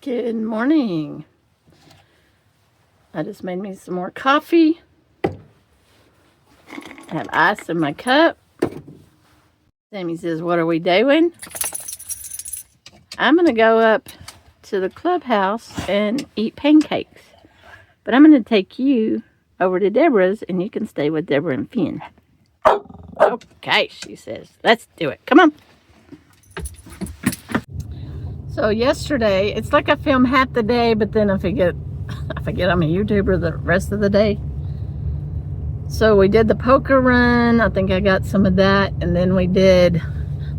Good morning. I just made me some more coffee. I have ice in my cup. Sammy says, what are we doing? I'm going to go up to the clubhouse and eat pancakes. But I'm going to take you over to Deborah's and you can stay with Deborah and Finn. Okay, she says. Let's do it. Come on. So yesterday, it's like I film half the day, but then I forget I'm a YouTuber the rest of the day. So we did the poker run. I think I got some of that. And then we had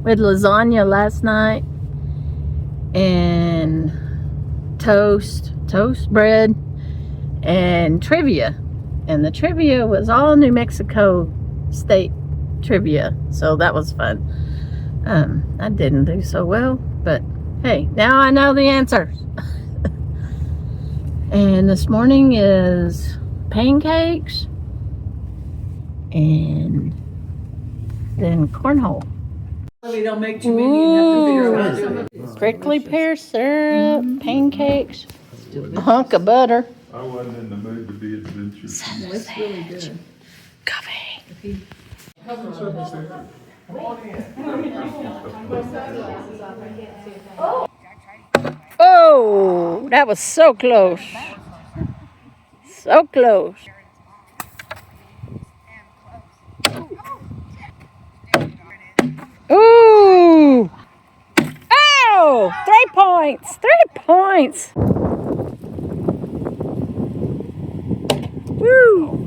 lasagna last night. And toast bread, and trivia. And the trivia was all New Mexico state trivia. So that was fun. I didn't do so well, but hey, now I know the answers. And this morning is pancakes and then cornhole. They'll make too many and have to figure out. Prickly pear syrup, pancakes, a hunk of butter. I wasn't in the mood to be adventurous. That's really good. Coffee. Oh, that was so close. So close. Ooh! Oh! 3 points! 3 points! Woo!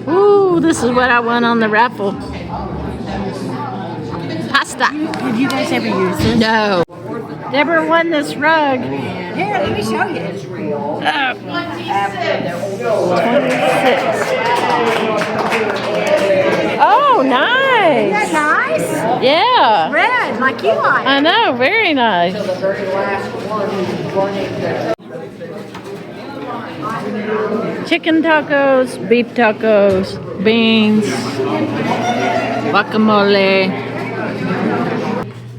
Ooh, this is what I won on the raffle. Pasta. Did you guys ever use this? No. Deborah won this rug. Here, let me show you. It's real. 26. Oh, nice. Isn't that nice? Yeah. Red, like you like. I know, very nice. The very last one Chicken tacos, beef tacos, beans, guacamole.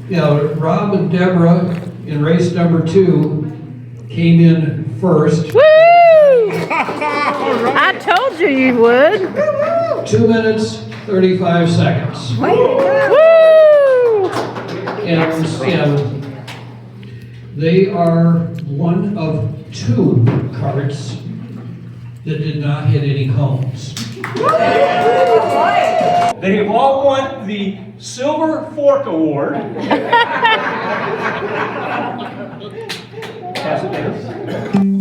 Yeah, Rob and Deborah in race number 2 came in first. Woo! I told you you would. 2 minutes, 35 seconds. Woo! And they are one of 2 carts that did not hit any cones. They have all won the Silver Fork Award. Yes, it is.